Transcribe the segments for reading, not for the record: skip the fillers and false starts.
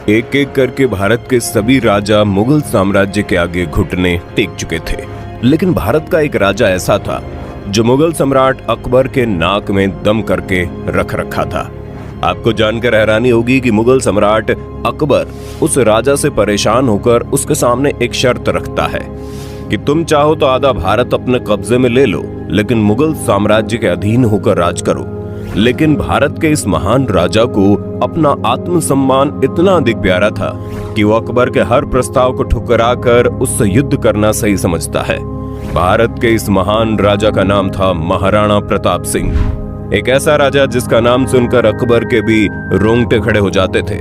एक एक करके भारत के सभी राजा मुगल साम्राज्य के आगे घुटने टेक चुके थे, लेकिन भारत का एक राजा ऐसा था जो मुगल सम्राट अकबर के नाक में दम करके रख रखा था। आपको जानकर हैरानी होगी कि मुगल सम्राट अकबर उस राजा से परेशान होकर उसके सामने एक शर्त रखता है कि तुम चाहो तो आधा भारत अपने कब्जे में ले लो, लेकिन मुगल साम्राज्य के अधीन होकर राज करो। लेकिन भारत के इस महान राजा को अपना आत्मसम्मान इतना अधिक प्यारा था कि वो अकबर के हर प्रस्ताव को ठुकराकर उससे युद्ध करना सही समझता है। भारत के इस महान राजा का नाम था महाराणा प्रताप सिंह। एक ऐसा राजा जिसका नाम सुनकर अकबर के भी रोंगटे खड़े हो जाते थे।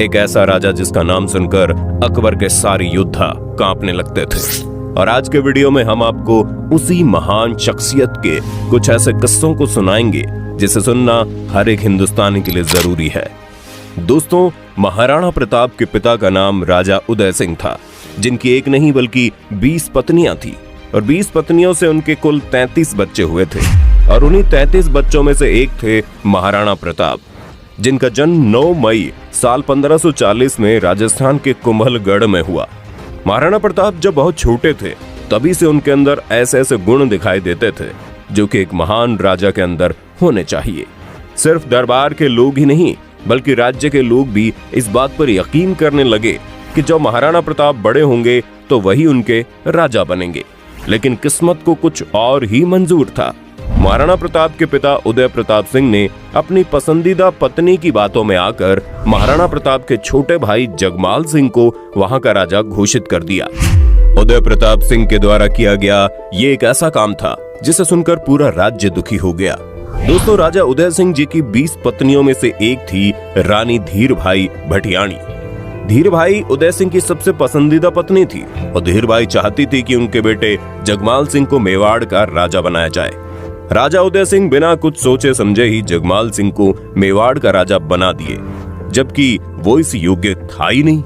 एक ऐसा राजा जिसका नाम सुनकर अकबर के सारे योद्धा कांपने लगते थे। और आज के वीडियो में हम आपको उसी महान शख्सियत के कुछ ऐसे किस्सों को सुनाएंगे जिसे सुनना हर एक हिंदुस्तानी के लिए जरूरी है। दोस्तों, महाराणा प्रताप के पिता का नाम राजा उदय सिंह था, जिनकी एक नहीं बल्कि 20 पत्नियां थी और 20 पत्नियों से उनके कुल 33 बच्चे हुए थे। और उन्हीं 33 बच्चों में से एक थे महाराणा प्रताप, जिनका जन्म 9 मई साल 1540 में राजस्थान के कुंभलगढ़ में हुआ। महाराणा प्रताप जब बहुत छोटे थे तभी से उनके अंदर ऐसे ऐसे गुण दिखाई देते थे जो कि एक महान राजा के अंदर होने चाहिए। सिर्फ दरबार के लोग ही नहीं बल्कि राज्य के लोग भी इस बात पर यकीन करने लगे कि जब महाराणा प्रताप बड़े होंगे तो वही उनके राजा बनेंगे। लेकिन किस्मत को कुछ और ही मंजूर था। महाराणा प्रताप के पिता उदय प्रताप सिंह ने अपनी पसंदीदा पत्नी की बातों में आकर महाराणा प्रताप के छोटे भाई जगमाल सिंह को वहां का राजा घोषित कर दिया। उदय प्रताप सिंह के द्वारा किया गया ये एक ऐसा काम था जिसे सुनकर पूरा राज्य दुखी हो गया। दोस्तों, राजा उदय सिंह जी की 20 पत्नियों में से एक थी रानी धीर भाई भटियाणी। धीर भाई उदय सिंह की सबसे पसंदीदा पत्नी थी और धीर भाई चाहती थी कि उनके बेटे जगमाल सिंह को मेवाड़ का राजा बनाया जाए। राजा उदय सिंह बिना कुछ सोचे समझे ही जगमाल सिंह को मेवाड़ का राजा बना दिए, जबकि वो इस योग्य था ही नहीं।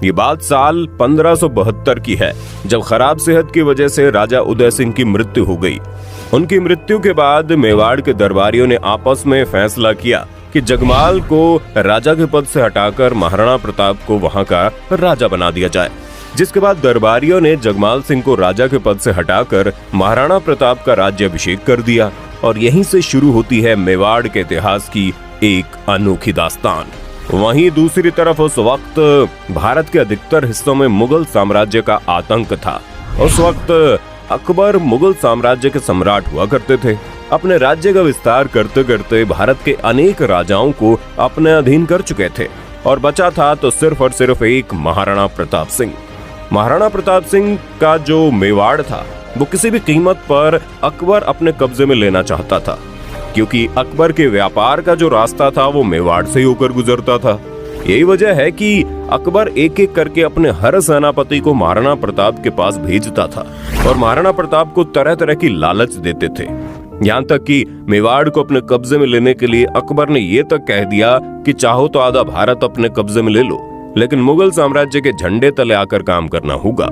ये बात साल 1572 की है, जब खराब सेहत की वजह से राजा उदय सिंह की मृत्यु हो गई। उनकी मृत्यु के बाद मेवाड़ के दरबारियों ने आपस में फैसला किया कि जगमाल को राजा के पद से हटाकर महाराणा प्रताप को वहां का राजा बना दिया जाए। जिसके बाद दरबारियों ने जगमाल सिंह को राजा के पद से हटाकर महाराणा प्रताप का राज्याभिषेक कर दिया। और यहीं से शुरू होती है मेवाड़ के इतिहास की एक अनोखी दास्तान। वहीं दूसरी तरफ उस वक्त भारत के अधिकतर हिस्सों में मुगल साम्राज्य का आतंक था। उस वक्त अकबर मुगल साम्राज्य के सम्राट हुआ करते थे। अपने राज्य का विस्तार करते करते भारत के अनेक राजाओं को अपने अधीन कर चुके थे और बचा था तो सिर्फ और सिर्फ एक महाराणा प्रताप सिंह। महाराणा प्रताप सिंह का जो मेवाड़ था वो किसी भी कीमत पर अकबर अपने कब्जे में लेना चाहता था, क्योंकि अकबर के व्यापार का जो रास्ता था वो मेवाड़ से होकर गुजरता था। यही वजह है कि अकबर एक एक करके अपने हर सेनापति को महाराणा प्रताप के पास भेजता था और महाराणा प्रताप को तरह तरह की लालच देते थे। यहाँ तक कि मेवाड़ को अपने कब्जे में लेने के लिए अकबर ने ये तक कह दिया कि चाहो तो आधा भारत अपने कब्जे में ले लो, लेकिन मुगल साम्राज्य के झंडे तले आकर काम करना होगा।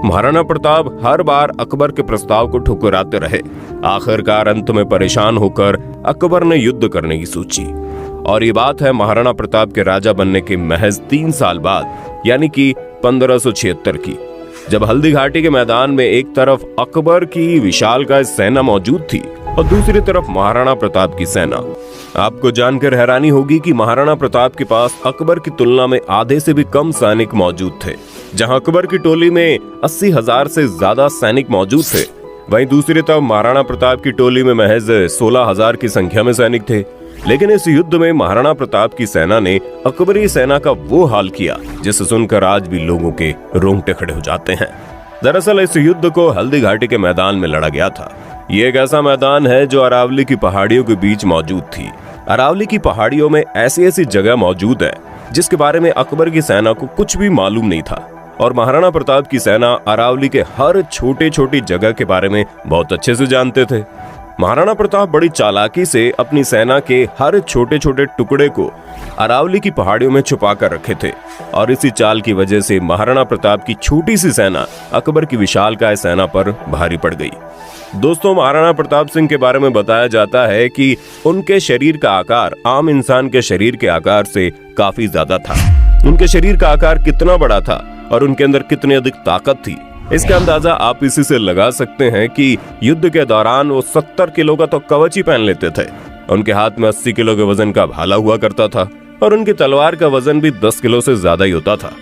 महाराणा प्रताप हर बार अकबर के प्रस्ताव को ठुकराते रहे। आखिरकार अंत में परेशान होकर अकबर ने युद्ध करने की सोची। और ये बात है महाराणा प्रताप के राजा बनने के महज 3 साल बाद, यानी कि 1576 की, जब हल्दी घाटी के मैदान में एक तरफ अकबर की विशालकाय सेना मौजूद थी और दूसरी तरफ महाराणा प्रताप की सेना। आपको जानकर हैरानी होगी कि महाराणा प्रताप के पास अकबर की तुलना में आधे से भी कम सैनिक मौजूद थे। जहां अकबर की टोली में 80,000 से ज्यादा सैनिक मौजूद थे, वहीं दूसरी तरफ महाराणा प्रताप की टोली में महज 16,000 की संख्या में सैनिक थे। लेकिन इस युद्ध में महाराणा प्रताप की सेना ने अकबरी सेना का वो हाल किया जिसे सुनकर आज भी लोगों के रोंगटे खड़े हो जाते हैं। दरअसल इस युद्ध को हल्दी घाटी के मैदान में लड़ा गया था। ये एक ऐसा मैदान है जो अरावली की पहाड़ियों के बीच मौजूद थी। अरावली की पहाड़ियों में ऐसी ऐसी जगह मौजूद है जिसके बारे में अकबर की सेना को कुछ भी मालूम नहीं था, और महाराणा प्रताप की सेना अरावली के हर छोटी छोटी जगह के बारे में बहुत अच्छे से जानते थे। महाराणा प्रताप बड़ी चालाकी से अपनी सेना के हर छोटे छोटे टुकड़े को अरावली की पहाड़ियों में छुपा कर रखे थे, और इसी चाल की वजह से महाराणा प्रताप की छोटी सी सेना अकबर की विशालकाय सेना पर भारी पड़ गई। दोस्तों, महाराणा प्रताप सिंह के बारे में बताया जाता है कि उनके शरीर का आकार आम इंसान के शरीर के आकार से काफी ज्यादा था। उनके शरीर का आकार कितना बड़ा था और उनके अंदर कितनी अधिक ताकत थी, इसका अंदाजा आप इसी से लगा सकते हैं कि युद्ध के दौरान वो 70 किलो का तो कवच ही पहन लेते थे। उनके हाथ में 80 किलो के वजन का भाला हुआ करता था और उनकी तलवार का वजन भी 10 किलो से ज्यादा ही होता था।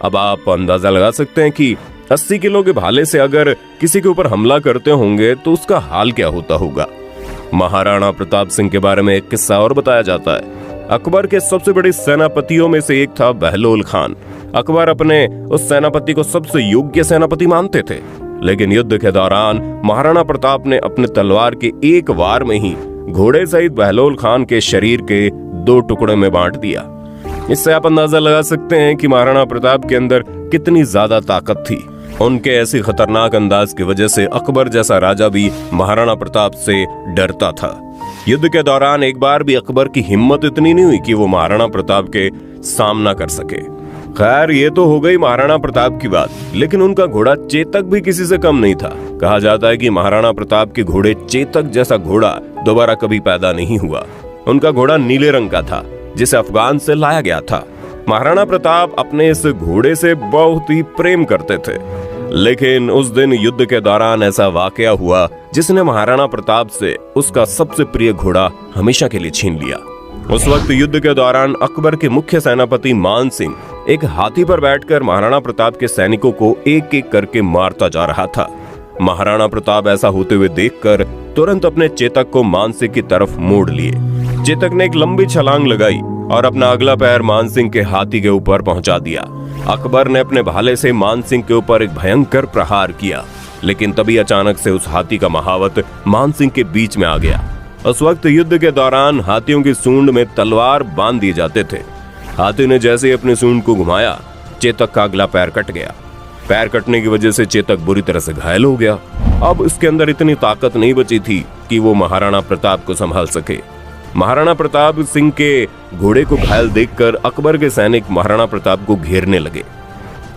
अब आप अंदाजा लगा सकते हैं कि 80 किलो के भाले से अगर किसी के ऊपर हमला करते होंगे तो उसका हाल क्या होता होगा। महाराणा प्रताप सिंह के बारे में एक किस्सा और बताया जाता है। अकबर के सबसे बड़े सेनापतियों में से एक था बहलोल खान। अकबर अपने उस सेनापति को सबसे योग्य सेनापति मानते थे, लेकिन युद्ध के दौरान महाराणा प्रताप ने अपने तलवार के एक वार में ही घोड़े सहित बहलोल खान के शरीर के 2 टुकड़े में बांट दिया। इससे आप अंदाजा लगा सकते हैं कि महाराणा प्रताप के अंदर कितनी ज्यादा ताकत थी। उनके ऐसी खतरनाक अंदाज की वजह से अकबर जैसा राजा भी महाराणा प्रताप से डरता था। युद्ध के दौरान एक बार भी अकबर की हिम्मत इतनी नहीं हुई कि वो महाराणा प्रताप के सामना कर सके। खैर, ये तो हो गई महाराणा प्रताप की बात, लेकिन उनका घोड़ा चेतक भी किसी से कम नहीं था। कहा जाता है कि महाराणा प्रताप के घोड़े चेतक जैसा घोड़ा दोबारा कभी पैदा नहीं हुआ। उनका घोड़ा नीले रंग का था, जिसे अफगान से लाया गया था। महाराणा प्रताप अपने इस घोड़े से बहुत ही प्रेम करते थे, लेकिन उस दिन युद्ध के दौरान ऐसा वाकया हुआ जिसने महाराणा प्रताप से उसका सबसे प्रिय घोड़ा हमेशा के लिए छीन लिया। उस वक्त युद्ध के दौरान अकबर के मुख्य सेनापति मान सिंह एक हाथी पर बैठकर महाराणा प्रताप के सैनिकों को एक एक करके मारता जा रहा था। महाराणा प्रताप ऐसा होते हुए देखकर तुरंत अपने चेतक को मान सिंह की तरफ मोड़ लिए। चेतक ने एक लंबी छलांग लगाई और अपना अगला पैर मान सिंह के हाथी के ऊपर पहुंचा दिया। अकबर ने अपने भाले से मान सिंह के ऊपर एक भयंकर प्रहार किया, लेकिन तभी अचानक से उस हाथी का महावत मान सिंह के बीच में आ गया। उस वक्त युद्ध के दौरान हाथियों की सूंड में तलवार बांध दिए जाते थे। हाथी ने जैसे ही अपनी सूंड को घुमाया, चेतक का अगला पैर कट गया। पैर कटने की वजह से चेतक बुरी तरह से घायल हो गया। अब इसके अंदर इतनी ताकत नहीं बची थी कि वो महाराणा प्रताप को संभाल सके। महाराणा प्रताप सिंह के घोड़े को घायल देखकर अकबर के सैनिक महाराणा प्रताप को घेरने लगे,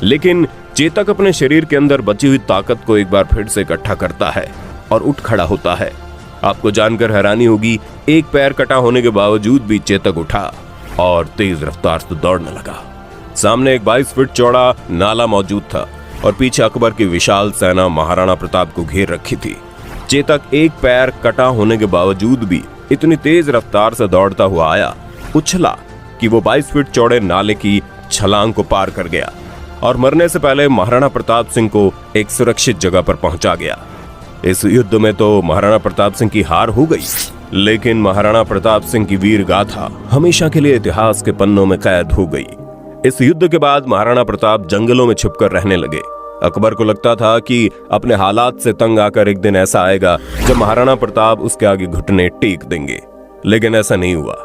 लेकिन चेतक अपने शरीर के अंदर बची हुई ताकत को एक बार फिर से इकट्ठा करता है और उठ खड़ा होता है। आपको जानकर हैरानी होगी, एक पैर कटा होने के बावजूद भी चेतक उठा और तेज रफ्तार से दौड़ने लगा। सामने एक 22 फीट चौड़ा नाला मौजूद था और पीछे अकबर की विशाल सेना महाराणा प्रताप को घेर रखी थी। चेतक एक पैर कटा होने के बावजूद भी इतनी तेज रफ्तार से दौड़ता हुआ आया, उछला कि वो 22 फीट चौड़े नाले की छलांग को पार कर गया और मरने से पहले महाराणा प्रताप सिंह को एक सुरक्षित जगह पर पहुंचा गया। इस युद्ध में तो महाराणा प्रताप सिंह की हार हो गई, लेकिन महाराणा प्रताप सिंह की वीर गाथा हमेशा के लिए इतिहास के पन्नों में कैद हो गई। इस युद्ध के बाद महाराणा प्रताप जंगलों में छुपकर रहने लगे। अकबर को लगता था कि अपने हालात से तंग आकर एक दिन ऐसा आएगा जब महाराणा प्रताप उसके आगे घुटने टेक देंगे, लेकिन ऐसा नहीं हुआ।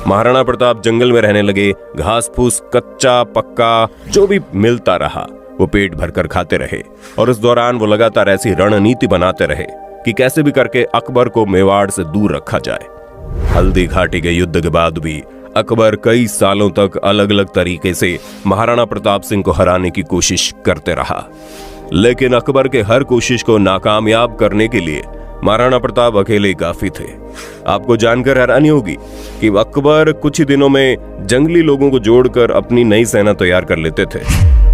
महाराणा प्रताप जंगल में रहने लगे। घास फूस कच्चा पक्का जो भी मिलता रहा वो पेट भरकर खाते रहे और इस दौरान वो लगातार ऐसी रणनीति बनाते रहे कि कैसे भी करके अकबर को मेवाड़ से दूर रखा जाए। हल्दी घाटी के युद्ध के बाद भी अकबर कई सालों तक अलग अलग तरीके से महाराणा प्रताप सिंह को हराने की कोशिश करते रहा, लेकिन अकबर के हर कोशिश को नाकामयाब करने के लिए महाराणा प्रताप अकेले काफी थे। आपको जानकर हैरानी होगी कि अकबर कुछ ही दिनों में जंगली लोगों को जोड़कर अपनी नई सेना तैयार कर लेते थे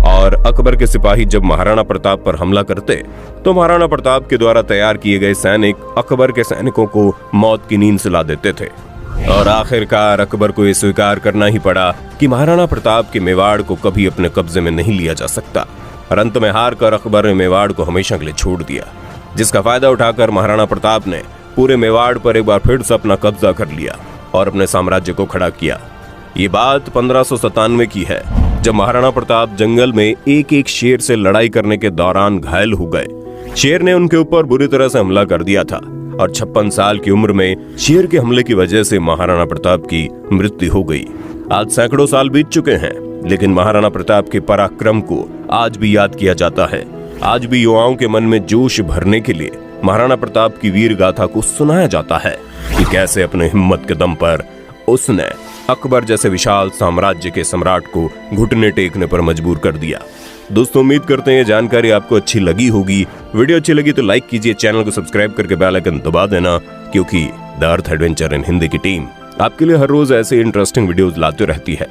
और अकबर के सिपाही जब महाराणा प्रताप पर हमला करते तो महाराणा प्रताप के द्वारा तैयार किए गए सैनिक अकबर के सैनिकों को मौत की नींद सुला देते थे और आखिरकार अकबर को यह स्वीकार करना ही पड़ा कि महाराणा प्रताप के मेवाड़ को कभी अपने कब्जे में नहीं लिया जा सकता। और अंत में हार कर अकबर ने मेवाड़ को हमेशा के लिए छोड़ दिया, जिसका फायदा उठाकर महाराणा प्रताप ने पूरे मेवाड़ पर एक बार फिर से अपना कब्जा कर लिया और अपने साम्राज्य को खड़ा किया। ये बात 1597 की है, जब महाराणा प्रताप जंगल में एक एक शेर से लड़ाई करने के दौरान घायल हो गए। शेर ने उनके ऊपर बुरी तरह से हमला कर दिया था और 56 साल की उम्र में शेर के हमले की वजह से महाराणा प्रताप की मृत्यु हो गई। आज सैकड़ों साल बीत चुके हैं, लेकिन महाराणा प्रताप के पराक्रम को आज भी याद किया जाता है। आज भी युवाओं के मन में जोश भरने के लिए महाराणा प्रताप की वीर गाथा को सुनाया जाता है कि कैसे अपने हिम्मत के दम पर उसने अकबर जैसे विशाल साम्राज्य के सम्राट को घुटने टेकने पर मजबूर कर दिया। दोस्तों, उम्मीद करते हैं ये जानकारी आपको अच्छी लगी होगी। वीडियो अच्छी लगी तो लाइक कीजिए, चैनल को सब्सक्राइब करके बेल आइकन दबा देना, क्योंकि the earth adventure in Hindi की टीम आपके लिए हर रोज ऐसे इंटरेस्टिंग वीडियोस लाते रहती है।